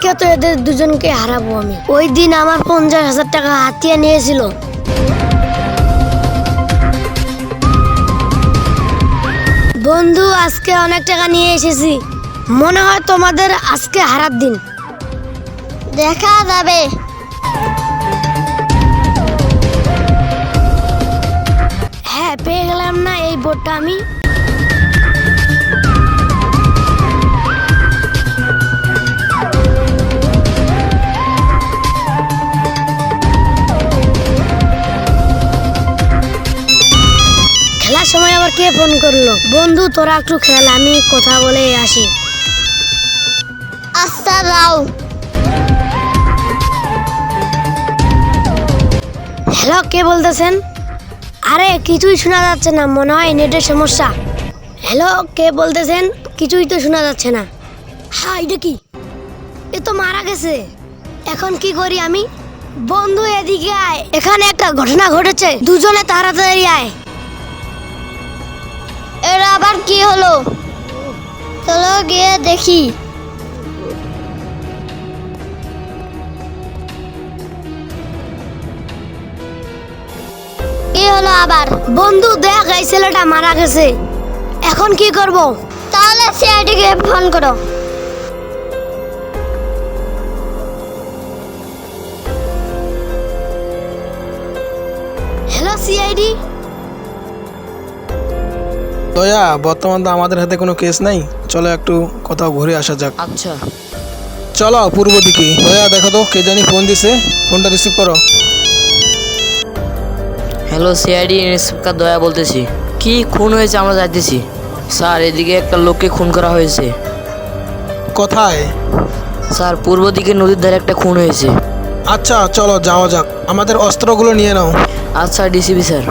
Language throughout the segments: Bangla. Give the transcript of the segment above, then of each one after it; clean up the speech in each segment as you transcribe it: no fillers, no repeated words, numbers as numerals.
আজকে তো এদের দুজনকে হারাবো আমি। ওই দিন আমার 50,000 টাকা হাতিয়ে নিয়েছিল। বন্ধু, আজকে অনেক টাকা নিয়ে এসেছি। মনে হয় তোমাদের আজকে হারার দিন। দেখা যাবে। হ্যাঁ, পেয়ে গেলাম না এই বোর্ডটা আমি। খেলার সময় আবার কে ফোন করলো? বন্ধু, তোরা একটু খেল, আমি কথা বলে আসি। আচ্ছা, যাও। হ্যালো, কে বলতেছেন? আরে কিছুই শোনা যাচ্ছে না, মনে হয় নেটের সমস্যা। হ্যালো, কে বলতেছেন? কিছুই তো শোনা যাচ্ছে না। হ্যাঁ, এটা কি? এ তো মারা গেছে। এখন কি করি আমি? বন্ধু, এদিকে আয়, এখানে একটা ঘটনা ঘটেছে, দুজনে তাড়াতাড়ি আয়। এর আবার কি হলো? চলো গিয়ে দেখি। কি হলো আবার? বন্ধু, দেখ, এই ছেলেটা মারা গেছে। এখন কি করব? তাহলে সিআইডিকে ফোন করো। Hello CID. দয়া, বর্তমান তো আমাদের হাতে কোনো কেস নাই, চলো একটু কোথাও ঘুরে আসা যাক। আচ্ছা। চলো পূর্ব দিকে। দয়া, দেখো তো কে জানি ফোন দিছে, ফোনটা রিসিভ করো। হ্যালো সিআইডি ইন্সপেক্টর দয়া বলতেছি। কি খুন হয়েছে আমরা যাইতেছি। স্যার, এদিকে একটা লোককে খুন করা হয়েছে। কোথায়? স্যার, পূর্ব দিকে নদীর ধারে একটা খুন হয়েছে। আচ্ছা, চলো যাওয়া যাক। আমাদের অস্ত্রগুলো নিয়ে নাও। আচ্ছা ডিসিপি স্যার।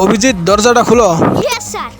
অভিজিৎ, দরজাটা খুলো। Yes sir.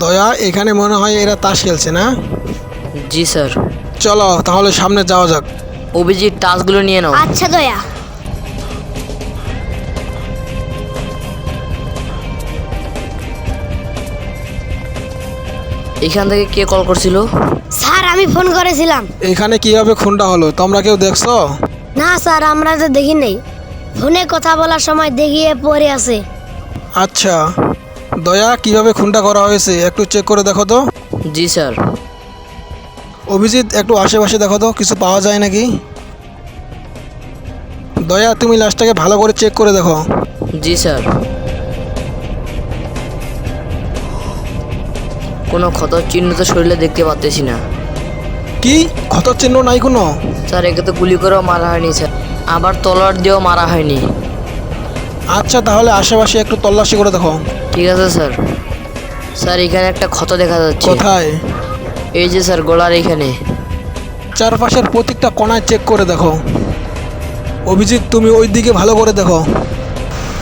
দয়া, এখানে মনে হয় এরা তাস খেলছে না? জি স্যার। চলো তাহলে সামনে যাওয়া যাক। অভিজিৎ, টাস্কগুলো নিয়ে নাও। আচ্ছা দয়া। এখান থেকে কে কল করছিল? স্যার, আমি ফোন করেছিলাম। এখানে কিভাবে খুনটা হলো তোমরা কেউ দেখছো? না স্যার, আমরা তো দেখি নাই। ফোনে কথা বলার সময় দেখিয়ে পড়ে আছে। আচ্ছা দয়া, কিভাবে খুনটা করা হয়েছে একটু চেক করে দেখো তো। জি স্যার। অভিজিৎ, একটু আশেপাশে দেখো তো কিছু পাওয়া যায় নাকি। দয়া, তুমি লাশটাকে ভালো করে চেক করে দেখো। জি স্যার। কোনো ক্ষতর চিহ্ন তো শরীরে দেখতে পাচ্ছি না। কি ক্ষতর চিহ্ন নাই কোনো? স্যার, একে তো গুলি করেও মারা হয়নি স্যার, আবার তলোয়ার দিয়েও মারা হয়নি। আচ্ছা, তাহলে আশেপাশে একটু তল্লাশি করে দেখো। ঠিক আছে স্যার। স্যার, এখানে একটা ক্ষত দেখা যাচ্ছে। কোথায়? এই যে স্যার, গলার এখানে। চারপাশের প্রত্যেকটা কোণায় চেক করে দেখো। অভিজিৎ, তুমি ওই দিকে ভালো করে দেখো।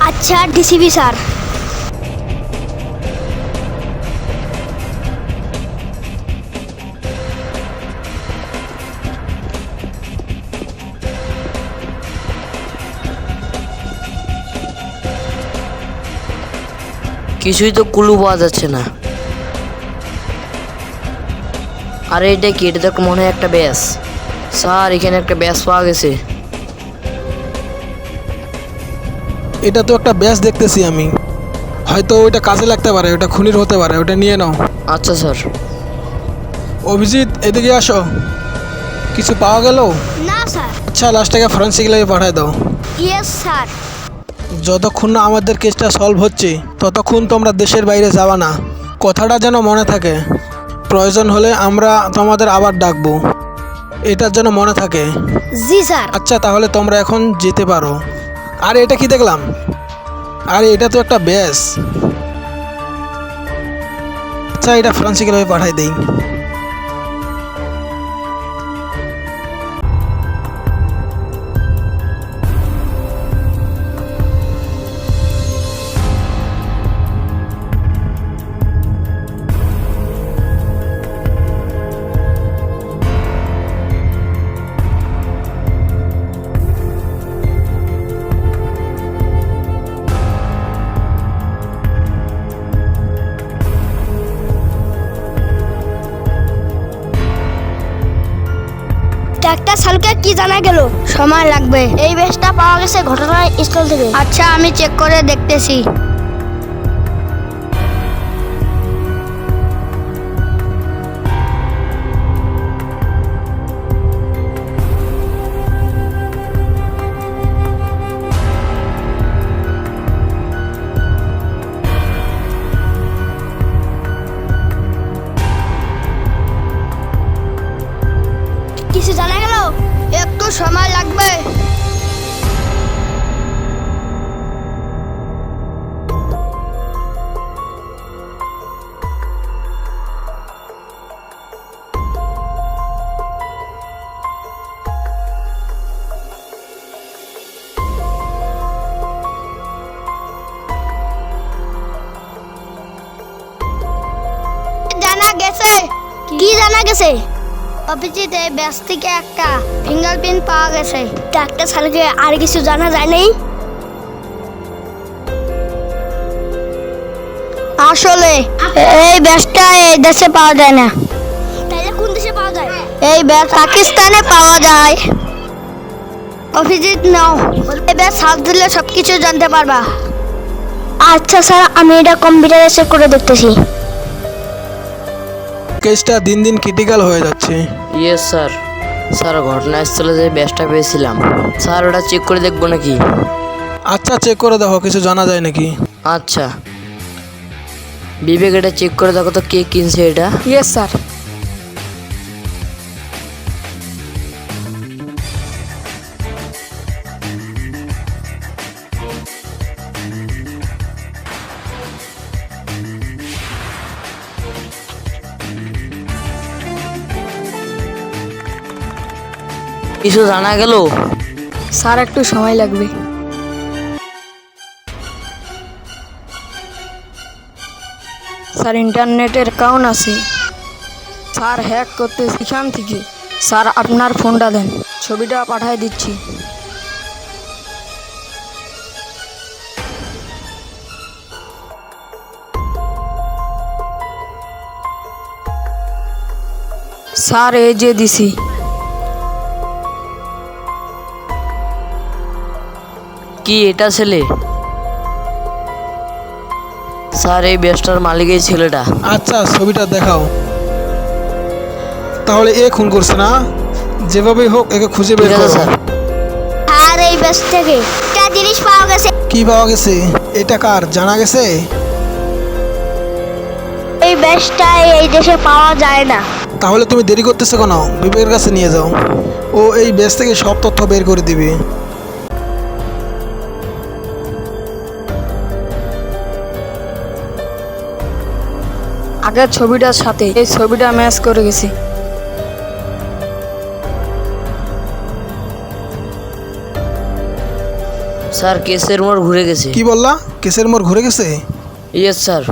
আচ্ছা ডিসিপি স্যার। কিছুই তো কুলু পাওয়া যাচ্ছে না। আরে এটা কি? এটা তো মনে হয় একটা ব্যাস। স্যার, এখানে একটা ব্যাস পাওয়া গেছে। এটা তো একটা ব্যাস দেখতেছি আমি, হয়তো ওইটা কাজে লাগতে পারে, ওটা খুনির হতে পারে, ওটা নিয়ে নাও। আচ্ছা স্যার। অভিজিৎ, এদিকে আসো। কিছু পাওয়া গেল? না স্যার। আচ্ছা, লাশটাকে ফরেন্সিক ল্যাবে পাঠায় দাও। Yes sir. যতক্ষণ না আমাদের কেসটা সলভ হচ্ছে ততক্ষণ তোমরা দেশের বাইরে যাবা না, কথাটা যেন মনে থাকে। প্রয়োজন হলে আমরা তোমাদের আবার ডাকবো, এটার যেন মনে থাকে। জি স্যার। আচ্ছা তাহলে তোমরা এখন যেতে পারো। আরে এটা কি দেখলাম? আরে এটা তো একটা ব্যাস। আচ্ছা এটা ফরেনসিক্যাল ভাবে পাঠাই দেই। ডাক্তার সালকে কি জানা গেল? সময় লাগবে। এই ব্যাসটা পাওয়া গেছে ঘটনাস্থল থেকে। আচ্ছা আমি চেক করে দেখতেছি। কিছু জানা গেল? একটু সময় লাগবে। জানা গেছে। কি জানা গেছে? অফিসে ব্যাস থেকে একটা ফিঙ্গারপ্রিন্ট পাওয়া গেছে। ডাক্তার সালকে আর কিছু জানা যায় নাই? আসলে এই ব্যাসটা এই দেশে পাওয়া যায় না। তাহলে কোন দেশে পাওয়া যায়? এই ব্যাস পাকিস্তানে পাওয়া যায়। অফিসে নাও, এই ব্যাস হাত দিলে সবকিছু জানতে পারবা। আচ্ছা স্যার, আমি এটা কম্পিউটারে চেক করে দেখতেছি। কেসটা দিন দিন ক্রিটিক্যাল হয়ে যাচ্ছে। Yes sir. স্যার ঘটনাস্থলে যে ব্যাসটা পেয়েছিলাম, স্যার ওটা চেক করে দেখবো নাকি? আচ্ছা চেক করে দেখো কিছু জানা যায় নাকি। আচ্ছা বিবেক, এটা চেক করে দেখো তো কে কিনছে এটা। Yes sir. কিছু জানা গেল? স্যার একটু সময় লাগবে। স্যার ইন্টারনেটের অ্যাকাউন্ট আছে, স্যার হ্যাক করতে সেখান থেকে। স্যার আপনার ফোনটা দেন, ছবিটা পাঠিয়ে দিচ্ছি। স্যার এই যে দিছি। কি এটা ছেলে? স্যার এই ব্যাসটার মালিক এই ছেলেটা। আচ্ছা ছবিটা দেখাও। তাহলে এ খুন করছে না? যেভাবেই হোক একে খুঁজে বের ঠিক আছে করো। স্যার। আর এই ব্যাস থেকে একটা জিনিস পাওয়া গেছে। কি পাওয়া গেছে? এটা কার জানা গেছে? এই ব্যাসটা এই দেশে পাওয়া যায় না। তাহলে তুমি দেরি করতেছো কেন? বিবেকের কাছে নিয়ে যাও, ও এই ব্যাস থেকে সব তথ্য বের করে দিবে। আগের ছবিটার সাথে এই ছবিটা ম্যাচ করে গেছি। স্যার কেসের মোড় ঘুরে গেছে। কি বললা? কেসের মোড় ঘুরে গেছে? Yes sir.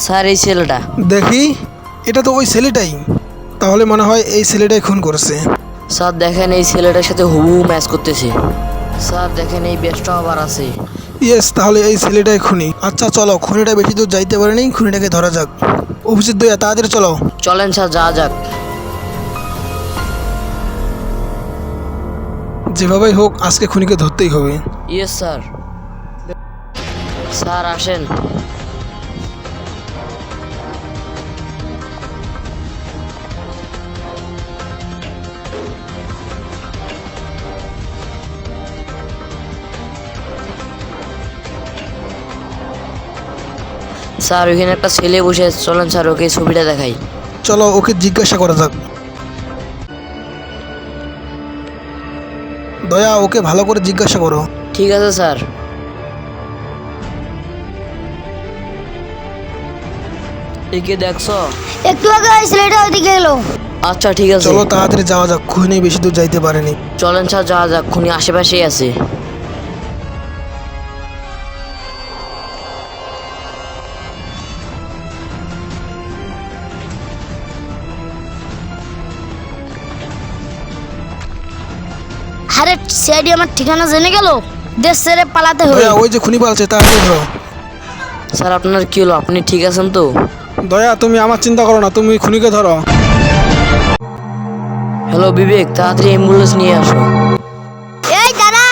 স্যার এই ছেলেটা। দেখি, এটা তো ওই ছেলেটাই। তাহলে মনে হয় এই ছেলেটাই খুন করেছে। স্যার দেখেন এই ছেলেটার সাথে হুবহু ম্যাচ করতেছে। স্যার দেখেন এই ব্যাসটা আবার আছে। ইয়েস, তাহলে এই ছেলেটাই খুনি। আচ্ছা চলো, খুনিটা বেশি দূর যাইতে পারেনি, খুনিটাকে ধরা যাক। অফিসের দইয়া তাড়াতাড়ি চলো। চলেন স্যার যাওয়া যাক। যেভাবেই হোক আজকে খুনিকে ধরতেই হবে। Yes sir. স্যার আসেন। স্যার ওইখানে একটা ছেলে বসে আছে, চলেন স্যার ওকে এই ছবিটা দেখাই। চলো ওকে জিজ্ঞাসা করা যাক। দয়া, ওকে ভালো করে জিজ্ঞাসা করো। ঠিক আছে স্যার। একে দেখছো? একটু আগে ওই ছেলেটা ওইদিকে গেলো। আচ্ছা ঠিক আছে, চলো তাড়াতাড়ি যাওয়া যাক, খুনি বেশি দূর যাইতে পারেনি। চলেন স্যার যাওয়া যাক, খুনি আশেপাশেই আছে। আরে সিআইডি আমার ঠিকানা জেনে গেল, দেশ ছেড়ে পালাতে হবে। দয়া, ওই যে খুনি পালছে, তাড়াতাড়ি ধরো। স্যার আপনার কি হলো, আপনি ঠিক আছেন তো? দয়া, তুমি আমার চিন্তা করো না, তুমি খুনিকে ধরো। হ্যালো বিবেক, তাড়াতাড়ি অ্যাম্বুলেন্স নিয়ে আসো। এই দাঁড়া।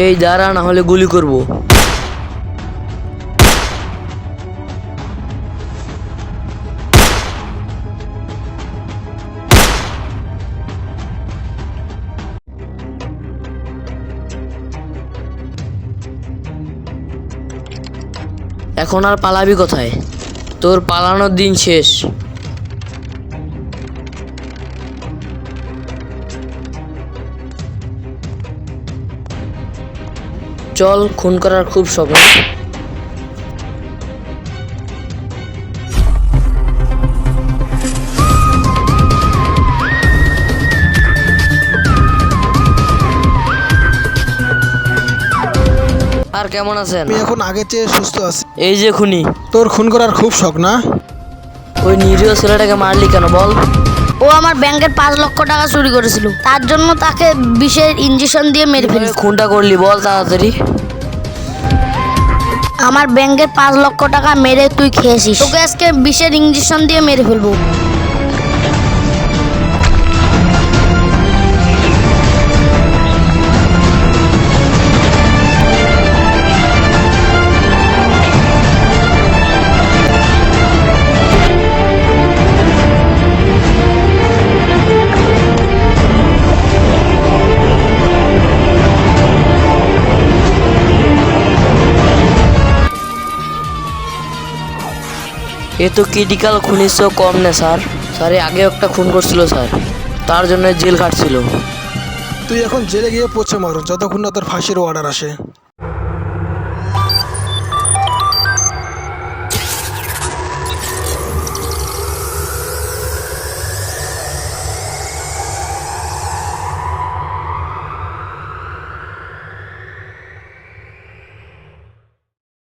এই দাঁড়া, না হলে গুলি করব। এখন আর পালাবি কোথায়? তোর পালানোর দিন শেষ। চল, খুন করার খুব শখ না? আর কেমন আছেন? আমি এখন আগের চেয়ে সুস্থ আছি। এই যে খুনি। তোর খুন করার খুব শখ না? ওই নিরীহ ছেলেটাকে মারলি কেন বল? ও আমার ব্যাংকের 5 লক্ষ টাকা চুরি করেছিল, তার জন্য তাকে বিষের ইঞ্জেকশন দিয়ে মেরে কিভাবে ফেলেছি। খুনটা করলি বল তাড়াতাড়ি। আমার ব্যাংকের 5 লক্ষ টাকা মেরে তুই খেয়েছিস, তোকে আজকে বিষের ইঞ্জেকশন দিয়ে মেরে ফেলবো। এ তো ক্রিটিক্যাল খুনির চেয়েও কম না স্যার। স্যার আগে একটা খুন করছিল স্যার, তার জন্য জেল খাটছিল। তুই এখন জেলে গিয়ে পচে মার, যতক্ষণ না তোর ফাঁসির অর্ডার আসে।